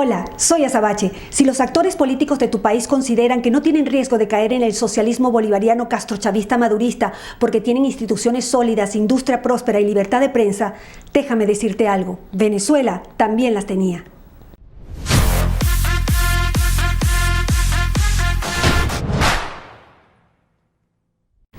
Hola, soy Azabache. Si los actores políticos de tu país consideran que no tienen riesgo de caer en el socialismo bolivariano castrochavista madurista porque tienen instituciones sólidas, industria próspera y libertad de prensa, déjame decirte algo. Venezuela también las tenía.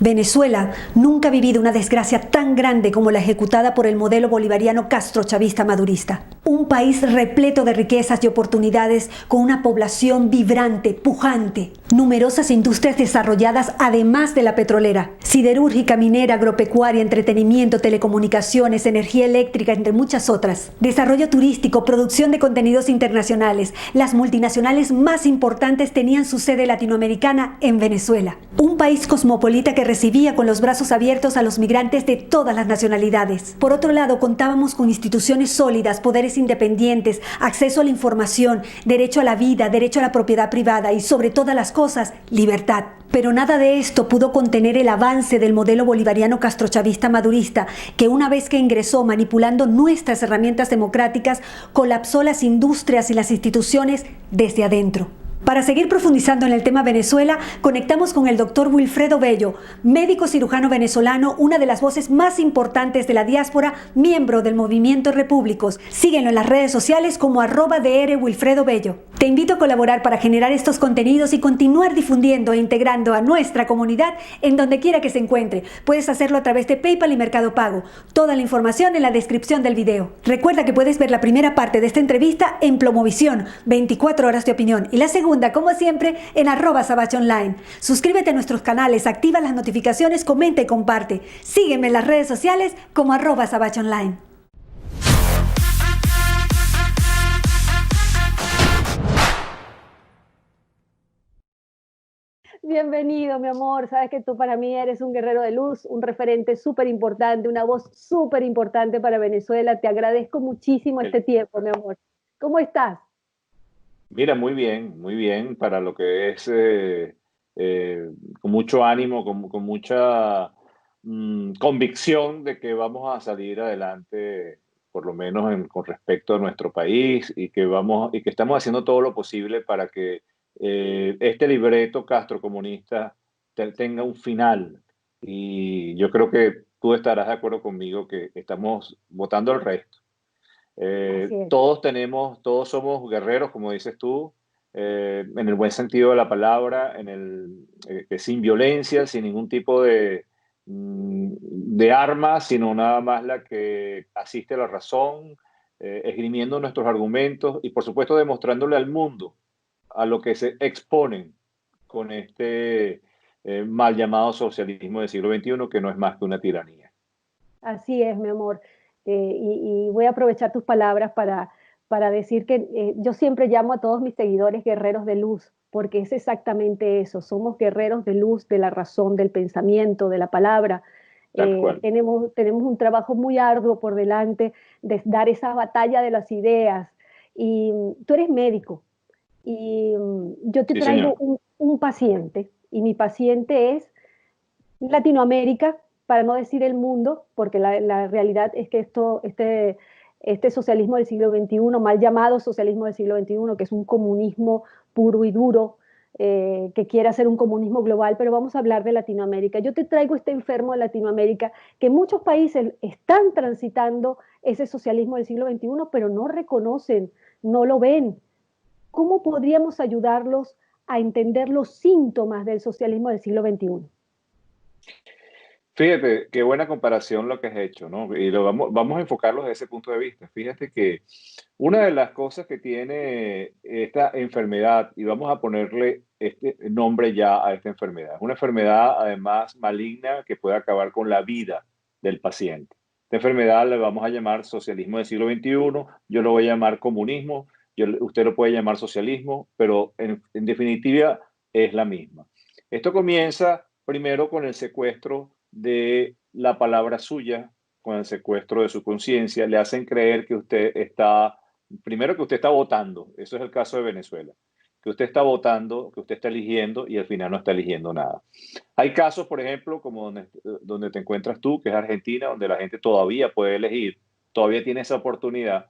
Venezuela nunca ha vivido una desgracia tan grande como la ejecutada por el modelo bolivariano castrochavista madurista. Un país repleto de riquezas y oportunidades con una población vibrante, pujante, numerosas industrias desarrolladas además de la petrolera, siderúrgica, minera, agropecuaria, entretenimiento, telecomunicaciones, energía eléctrica, entre muchas otras. Desarrollo turístico, producción de contenidos internacionales. Las multinacionales más importantes tenían su sede latinoamericana en Venezuela. Un país cosmopolita que recibía con los brazos abiertos a los migrantes de todas las nacionalidades. Por otro lado, contábamos con instituciones sólidas, poderes independientes, acceso a la información, derecho a la vida, derecho a la propiedad privada y, sobre todas las cosas, libertad. Pero nada de esto pudo contener el avance del modelo bolivariano castrochavista madurista, que una vez que ingresó manipulando nuestras herramientas democráticas, colapsó las industrias y las instituciones desde adentro. Para seguir profundizando en el tema Venezuela, conectamos con el doctor Wilfredo Bello, médico cirujano venezolano, una de las voces más importantes de la diáspora, miembro del movimiento Repúblicos. Síguenlo en las redes sociales como @Dr. Wilfredo Bello. Te invito a colaborar para generar estos contenidos y continuar difundiendo e integrando a nuestra comunidad en donde quiera que se encuentre. Puedes hacerlo a través de PayPal y Mercado Pago. Toda la información en la descripción del video. Recuerda que puedes ver la primera parte de esta entrevista en Plomovisión, 24 horas de opinión, y la segunda, como siempre, en @SabacheOnline. Suscríbete a nuestros canales, activa las notificaciones, comenta y comparte. Sígueme en las redes sociales como @SabacheOnline. Bienvenido, mi amor. Sabes que tú para mí eres un guerrero de luz, un referente súper importante, una voz súper importante para Venezuela. Te agradezco muchísimo este tiempo, mi amor. ¿Cómo estás? Mira, muy bien, para lo que es con mucho ánimo, con mucha convicción de que vamos a salir adelante, por lo menos con respecto a nuestro país, y que estamos haciendo todo lo posible para que este libreto castrocomunista tenga un final. Y yo creo que tú estarás de acuerdo conmigo que estamos votando el resto. Así es. Todos somos guerreros, como dices tú, en el buen sentido de la palabra, que sin violencia, sin ningún tipo de arma, sino nada más la que asiste a la razón, esgrimiendo nuestros argumentos y, por supuesto, demostrándole al mundo a lo que se exponen con este mal llamado socialismo del siglo XXI, que no es más que una tiranía. Así es, mi amor. Y voy a aprovechar tus palabras para decir que yo siempre llamo a todos mis seguidores guerreros de luz, porque es exactamente eso. Somos guerreros de luz, de la razón, del pensamiento, de la palabra. Tal cual. Tenemos un trabajo muy arduo por delante de dar esa batalla de las ideas. Y tú eres médico y yo te Sí, traigo señor. un paciente y mi paciente es Latinoamérica, para no decir el mundo, porque la realidad es que este socialismo del siglo XXI, mal llamado socialismo del siglo XXI, que es un comunismo puro y duro, que quiere hacer un comunismo global, pero vamos a hablar de Latinoamérica. Yo te traigo este enfermo de Latinoamérica, que muchos países están transitando ese socialismo del siglo XXI, pero no reconocen, no lo ven. ¿Cómo podríamos ayudarlos a entender los síntomas del socialismo del siglo XXI? Fíjate, qué buena comparación lo que has hecho, ¿no? Y vamos a enfocarlo desde ese punto de vista. Fíjate que una de las cosas que tiene esta enfermedad, y vamos a ponerle este nombre ya a esta enfermedad, es una enfermedad además maligna que puede acabar con la vida del paciente. Esta enfermedad le vamos a llamar socialismo del siglo XXI, yo lo voy a llamar comunismo, usted lo puede llamar socialismo, pero en definitiva es la misma. Esto comienza primero con el secuestro de la palabra suya, con el secuestro de su conciencia, le hacen creer que usted está, primero que usted está votando, eso es el caso de Venezuela, que usted está votando, que usted está eligiendo y al final no está eligiendo nada. Hay casos, por ejemplo, como donde te encuentras tú, que es Argentina, donde la gente todavía puede elegir, todavía tiene esa oportunidad.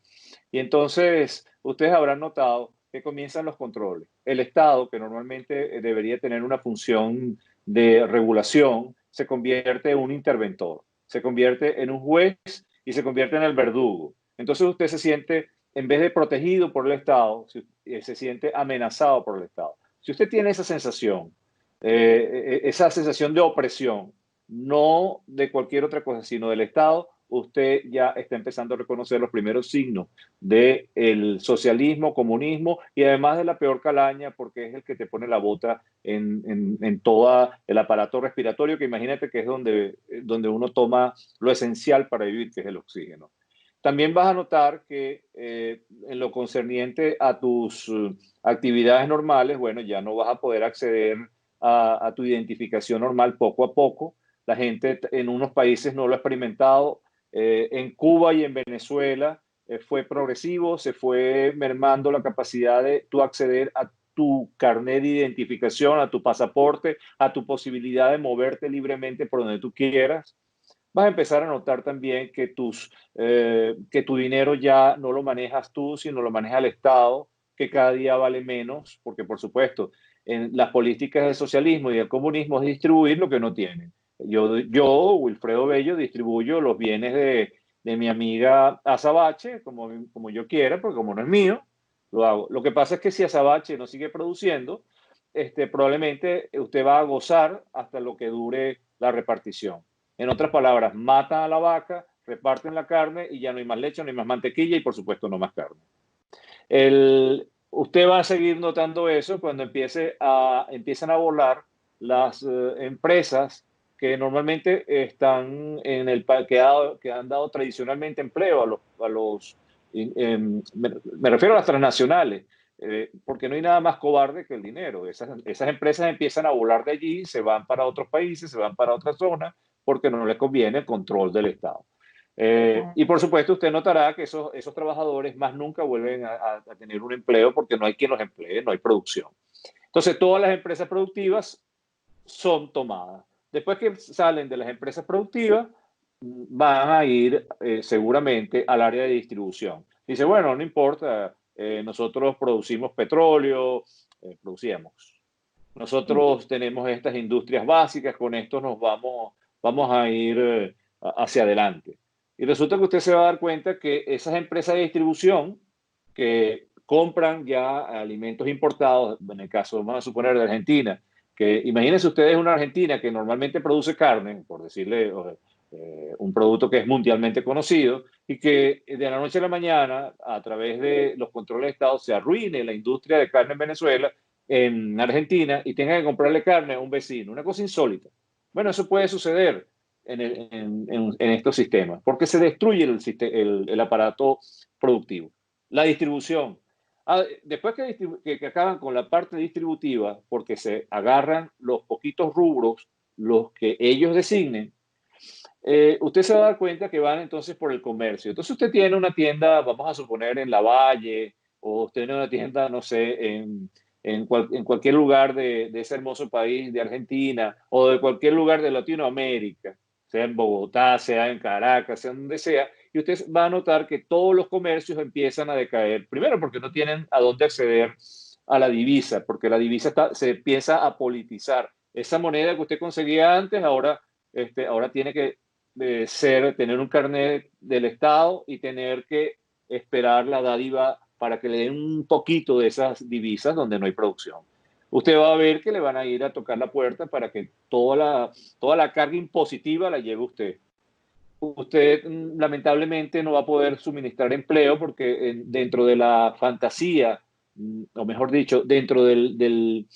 Y entonces ustedes habrán notado que comienzan los controles. El Estado, que normalmente debería tener una función de regulación, se convierte en un interventor, se convierte en un juez y se convierte en el verdugo. Entonces usted se siente, en vez de protegido por el Estado, se siente amenazado por el Estado. Si usted tiene esa sensación de opresión, no de cualquier otra cosa, sino del Estado, usted ya está empezando a reconocer los primeros signos del socialismo, comunismo y además de la peor calaña, porque es el que te pone la bota en todo el aparato respiratorio, que imagínate que es donde uno toma lo esencial para vivir, que es el oxígeno. También vas a notar que en lo concerniente a tus actividades normales, bueno, ya no vas a poder acceder a tu identificación normal poco a poco. La gente en unos países no lo ha experimentado. En Cuba y en Venezuela fue progresivo, se fue mermando la capacidad de tú acceder a tu carnet de identificación, a tu pasaporte, a tu posibilidad de moverte libremente por donde tú quieras. Vas a empezar a notar también que tu dinero ya no lo manejas tú, sino lo maneja el Estado, que cada día vale menos, porque por supuesto, en las políticas del socialismo y del comunismo es distribuir lo que no tienen. Wilfredo Bello, distribuyo los bienes de mi amiga Azabache como yo quiera, porque como no es mío, lo hago. Lo que pasa es que si Azabache no sigue produciendo, probablemente usted va a gozar hasta lo que dure la repartición. En otras palabras, matan a la vaca, reparten la carne y ya no hay más leche, no hay más mantequilla y por supuesto no más carne. Usted va a seguir notando eso cuando empiezan a volar las empresas que normalmente están que han dado tradicionalmente empleo me refiero a las transnacionales, porque no hay nada más cobarde que el dinero. Esas empresas empiezan a volar de allí, se van para otros países, se van para otras zonas, porque no les conviene el control del Estado. Y por supuesto, usted notará que esos trabajadores más nunca vuelven a tener un empleo porque no hay quien los emplee, no hay producción. Entonces, todas las empresas productivas son tomadas. Después que salen de las empresas productivas, van a ir seguramente al área de distribución. Dice, bueno, no importa, nosotros producimos petróleo, producíamos. Nosotros tenemos estas industrias básicas, con esto vamos a ir hacia adelante. Y resulta que usted se va a dar cuenta que esas empresas de distribución que compran ya alimentos importados, en el caso, vamos a suponer, de Argentina, que imagínense ustedes una Argentina que normalmente produce carne, por decirle un producto que es mundialmente conocido, y que de la noche a la mañana, a través de los controles de Estado, se arruine la industria de carne en Venezuela, en Argentina, y tenga que comprarle carne a un vecino. Una cosa insólita. Bueno, eso puede suceder en estos sistemas, porque se destruye el aparato productivo. La distribución. Después que acaban con la parte distributiva, porque se agarran los poquitos rubros, los que ellos designen, usted se va a dar cuenta que van entonces por el comercio. Entonces usted tiene una tienda, vamos a suponer, en La Valle, o usted tiene una tienda, no sé, en cualquier lugar de ese hermoso país de Argentina, o de cualquier lugar de Latinoamérica, sea en Bogotá, sea en Caracas, sea donde sea, y usted va a notar que todos los comercios empiezan a decaer. Primero porque no tienen a dónde acceder a la divisa, porque la divisa se empieza a politizar. Esa moneda que usted conseguía antes, ahora tiene que tener un carnet del Estado y tener que esperar la dádiva para que le den un poquito de esas divisas donde no hay producción. Usted va a ver que le van a ir a tocar la puerta para que toda la carga impositiva la lleve usted. Usted lamentablemente no va a poder suministrar empleo porque dentro de la fantasía, o mejor dicho, dentro de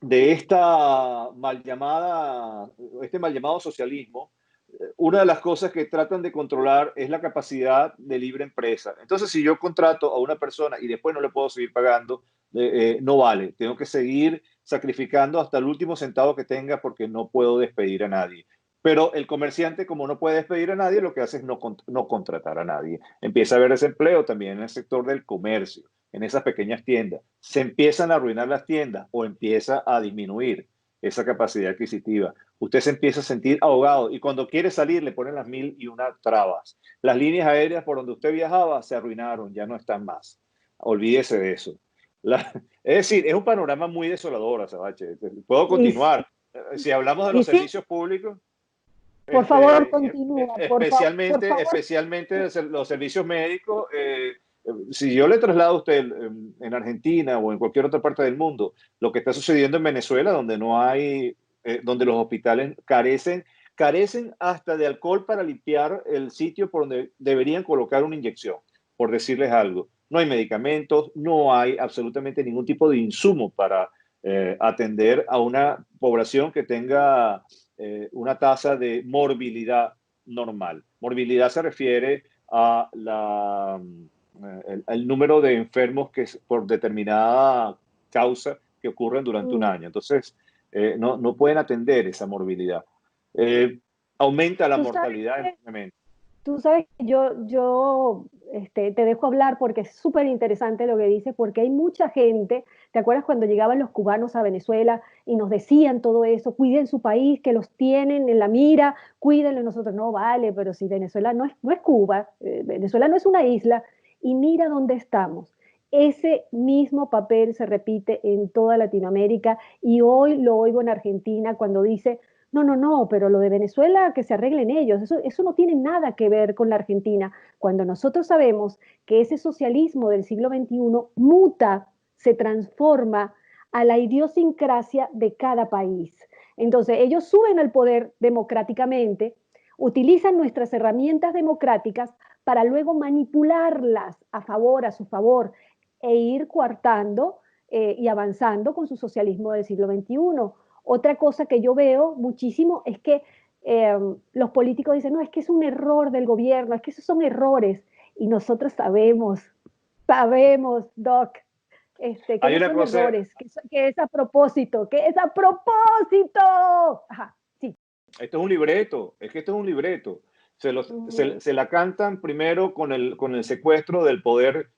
este mal llamado socialismo, una de las cosas que tratan de controlar es la capacidad de libre empresa. Entonces, si yo contrato a una persona y después no le puedo seguir pagando, no vale. Tengo que seguir sacrificando hasta el último centavo que tenga porque no puedo despedir a nadie. Pero el comerciante, como no puede despedir a nadie, lo que hace es no contratar a nadie. Empieza a haber desempleo también en el sector del comercio, en esas pequeñas tiendas. Se empiezan a arruinar las tiendas o empieza a disminuir esa capacidad adquisitiva. Usted se empieza a sentir ahogado y cuando quiere salir le ponen las 1001 trabas. Las líneas aéreas por donde usted viajaba se arruinaron, ya no están más. olvídese de eso. Es decir, es un panorama muy desolador, Azabache. Puedo Y, continuar. Si hablamos de y los sí, servicios públicos, por favor, continúa, por favor. especialmente los servicios médicos, si yo le traslado a usted en Argentina o en cualquier otra parte del mundo lo que está sucediendo en Venezuela, donde no hay, donde los hospitales carecen hasta de alcohol para limpiar el sitio por donde deberían colocar una inyección, por decirles algo. No hay medicamentos, no hay absolutamente ningún tipo de insumo para atender a una población que tenga una tasa de morbilidad normal. Morbilidad se refiere a el número de enfermos que por determinada causa que ocurren durante un Mm, año. Entonces, no pueden atender esa morbilidad. Eh, Aumenta la Tú sabes mortalidad que enormemente. Tú sabes que te dejo hablar porque es súper interesante lo que dices, porque hay mucha gente. ¿Te acuerdas cuando llegaban los cubanos a Venezuela y nos decían todo eso? Cuiden su país, que los tienen en la mira, cuídenlo. Nosotros, no vale, pero si Venezuela no es Cuba, Venezuela no es una isla, y mira dónde estamos. Ese mismo papel se repite en toda Latinoamérica y hoy lo oigo en Argentina cuando dice: no, no, no, pero lo de Venezuela que se arreglen ellos, eso no tiene nada que ver con la Argentina, cuando nosotros sabemos que ese socialismo del siglo XXI muta, se transforma a la idiosincrasia de cada país. Entonces, ellos suben al poder democráticamente, utilizan nuestras herramientas democráticas para luego manipularlas a favor, a su favor, e ir coartando y avanzando con su socialismo del siglo XXI. Otra cosa que yo veo muchísimo es que los políticos dicen: no, es que es un error del gobierno, es que esos son errores. Y nosotros sabemos, Doc, que Hay no una son cosa, errores, que es a propósito, que es a propósito. Ajá, sí. esto es un libreto, es que esto es un libreto. Se la cantan primero con el secuestro del poder,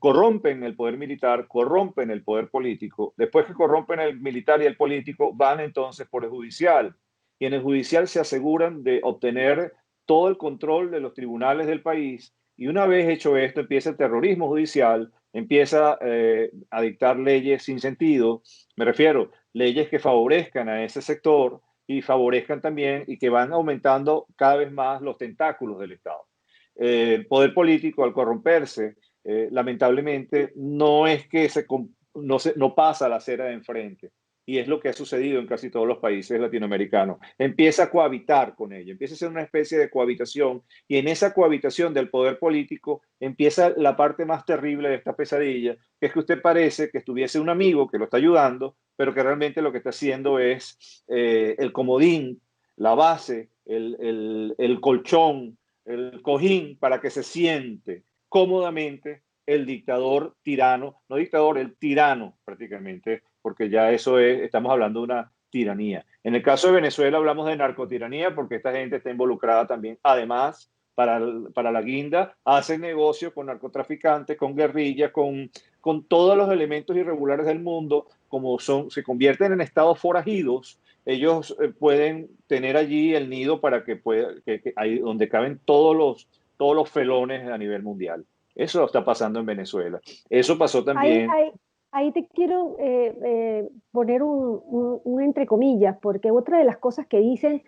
corrompen el poder militar, corrompen el poder político. Después que corrompen el militar y el político, van entonces por el judicial. Y en el judicial se aseguran de obtener todo el control de los tribunales del país. Y una vez hecho esto, empieza el terrorismo judicial, empieza a dictar leyes sin sentido. Me refiero, leyes que favorezcan a ese sector y favorezcan también y que van aumentando cada vez más los tentáculos del Estado. El poder político, al corromperse, lamentablemente, no es que no pasa la acera de enfrente. Y es lo que ha sucedido en casi todos los países latinoamericanos. Empieza a cohabitar con ella, empieza a ser una especie de cohabitación. Y en esa cohabitación del poder político empieza la parte más terrible de esta pesadilla, que es que usted parece que estuviese un amigo que lo está ayudando, pero que realmente lo que está haciendo es el comodín, la base, el colchón, el cojín para que se siente cómodamente el dictador tirano, no dictador, el tirano prácticamente, porque ya eso es, estamos hablando de una tiranía. En el caso de Venezuela hablamos de narcotiranía porque esta gente está involucrada también, además, para la guinda, hacen negocio con narcotraficantes, con guerrillas, con todos los elementos irregulares del mundo, como se convierten en estados forajidos, ellos pueden tener allí el nido para que pueda, ahí donde caben todos los felones a nivel mundial. Eso está pasando en Venezuela. Eso pasó Ahí, también. ahí, ahí te quiero poner un entre comillas, porque otra de las cosas que dicen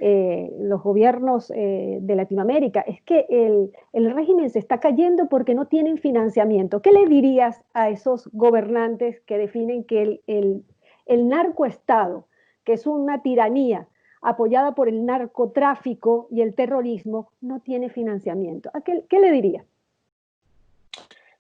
los gobiernos de Latinoamérica es que el régimen se está cayendo porque no tienen financiamiento. ¿Qué le dirías a esos gobernantes que definen que el narcoestado, que es una tiranía apoyada por el narcotráfico y el terrorismo, no tiene financiamiento? ¿Qué le dirías?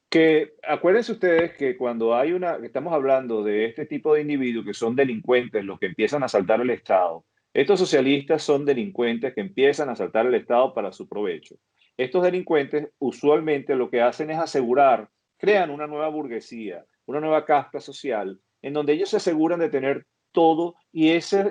Que acuérdense ustedes que cuando estamos hablando de este tipo de individuos que son delincuentes, los que empiezan a asaltar el Estado, estos socialistas son delincuentes que empiezan a asaltar el Estado para su provecho. Estos delincuentes usualmente lo que hacen es asegurar, crean una nueva burguesía, una nueva casta social, en donde ellos se aseguran de tener todo y ese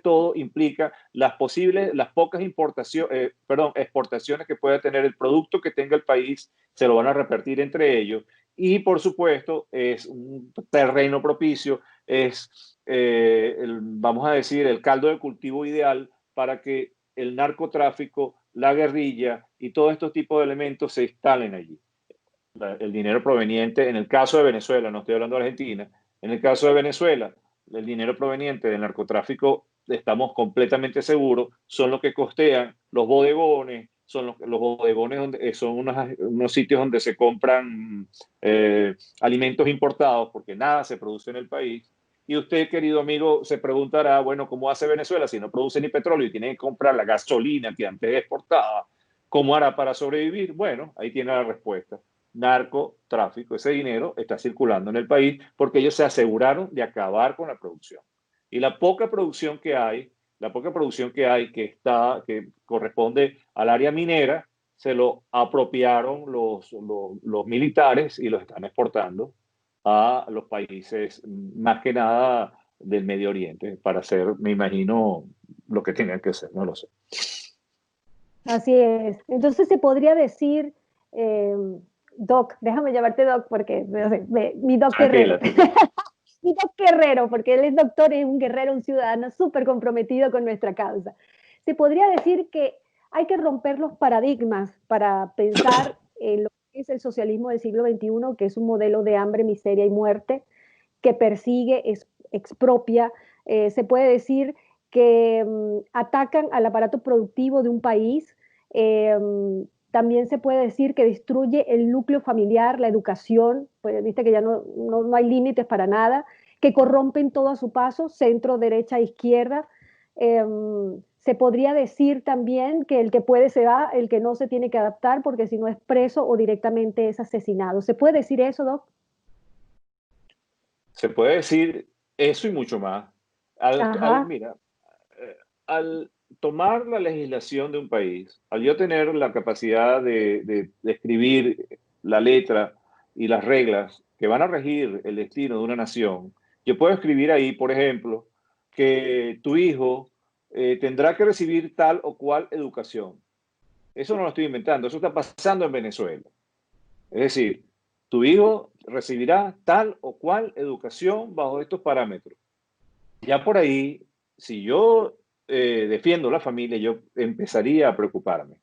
todo implica las pocas exportaciones que pueda tener el producto que tenga el país, se lo van a repartir entre ellos y por supuesto es un terreno propicio, vamos a decir, el caldo de cultivo ideal para que el narcotráfico, la guerrilla y todos estos tipos de elementos se instalen allí. el dinero proveniente, en el caso de Venezuela, no estoy hablando de Argentina, en el caso de Venezuela, el dinero proveniente del narcotráfico, estamos completamente seguros, son los que costean los bodegones, son los bodegones donde son unos sitios donde se compran alimentos importados porque nada se produce en el país. Y usted, querido amigo, se preguntará, bueno, ¿cómo hace Venezuela si no produce ni petróleo y tiene que comprar la gasolina que antes exportaba? ¿Cómo hará para sobrevivir? Bueno, ahí tiene la respuesta. Narcotráfico. Ese dinero está circulando en el país porque ellos se aseguraron de acabar con la producción. Y la poca producción que hay, que corresponde al área minera, se lo apropiaron los militares y lo están exportando a los países, más que nada del Medio Oriente, para hacer, me imagino, lo que tengan que hacer, no lo sé. Así es. Entonces se podría decir, Doc, déjame llamarte Doc porque no sé, mi Doc Guerrero. Mi Doc Guerrero, porque él es doctor, es un guerrero, un ciudadano súper comprometido con nuestra causa. Se podría decir que hay que romper los paradigmas para pensar en lo que es el socialismo del siglo XXI, que es un modelo de hambre, miseria y muerte, que persigue, expropia. Se puede decir que atacan al aparato productivo de un país. También se puede decir que destruye el núcleo familiar, la educación, pues viste que ya no hay límites para nada, que corrompen todo a su paso, centro, derecha, izquierda. Se podría decir también que el que puede se va, el que no se tiene que adaptar, porque si no es preso o directamente es asesinado. ¿Se puede decir eso, Doc? Se puede decir eso y mucho más. Mira, al tomar la legislación de un país, al yo tener la capacidad de escribir la letra y las reglas que van a regir el destino de una nación, yo puedo escribir ahí, por ejemplo, que tu hijo tendrá que recibir tal o cual educación. Eso no lo estoy inventando, eso está pasando en Venezuela. Es decir, tu hijo recibirá tal o cual educación bajo estos parámetros. Ya por ahí, si yo defiendo la familia, yo empezaría a preocuparme.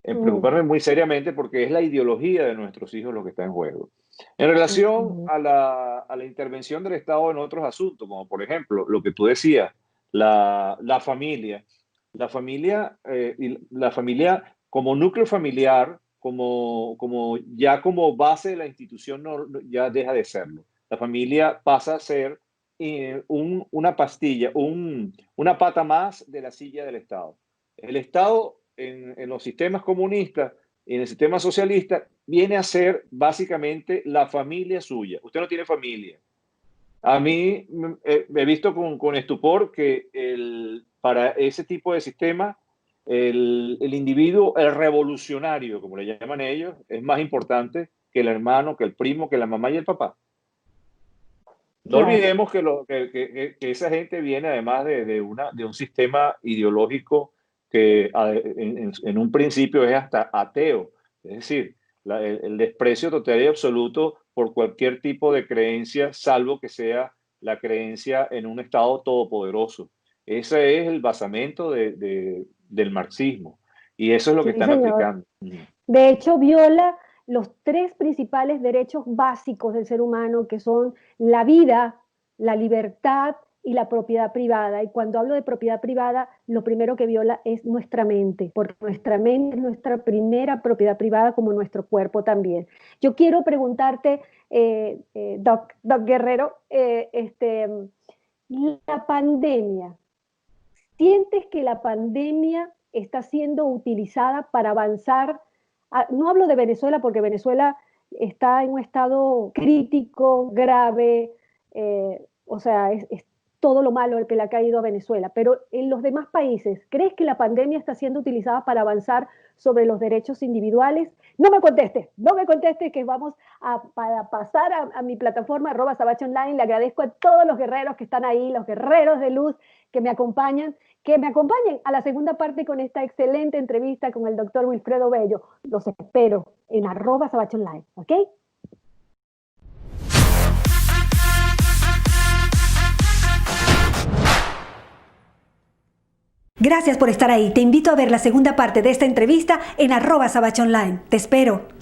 Preocuparme muy seriamente porque es la ideología de nuestros hijos lo que está en juego. En relación a la intervención del Estado en otros asuntos, como por ejemplo lo que tú decías, la familia. La familia como núcleo familiar, ya como base de la institución, ya deja de serlo. La familia pasa a ser una pastilla, una pata más de la silla del Estado. El Estado en los sistemas comunistas y en el sistema socialista viene a ser básicamente la familia suya. Usted no tiene familia. A mí he visto con estupor que para ese tipo de sistema el individuo, el revolucionario, como le llaman ellos, es más importante que el hermano, que el primo, que la mamá y el papá. No olvidemos que esa gente viene además de un sistema ideológico que en un principio es hasta ateo. Es decir, el desprecio total y absoluto por cualquier tipo de creencia, salvo que sea la creencia en un Estado todopoderoso. Ese es el basamento del marxismo. Y eso es lo que están aplicando. De hecho, viola los tres principales derechos básicos del ser humano, que son la vida, la libertad y la propiedad privada. Y cuando hablo de propiedad privada, lo primero que viola es nuestra mente, porque nuestra mente es nuestra primera propiedad privada, como nuestro cuerpo también. Yo quiero preguntarte, Doc Guerrero, la pandemia, ¿sientes que la pandemia está siendo utilizada para avanzar? No hablo de Venezuela porque Venezuela está en un estado crítico, grave, o sea, es todo lo malo el que le ha caído a Venezuela, pero en los demás países, ¿crees que la pandemia está siendo utilizada para avanzar sobre los derechos individuales? No me contestes, que vamos para pasar a mi plataforma @SabacheOnline. Le agradezco a todos los guerreros que están ahí, los guerreros de luz que me acompañen a la segunda parte con esta excelente entrevista con el doctor Wilfredo Bello. Los espero en @SabacheOnline, ¿ok? Gracias por estar ahí. Te invito a ver la segunda parte de esta entrevista en @SabacheOnline. Te espero.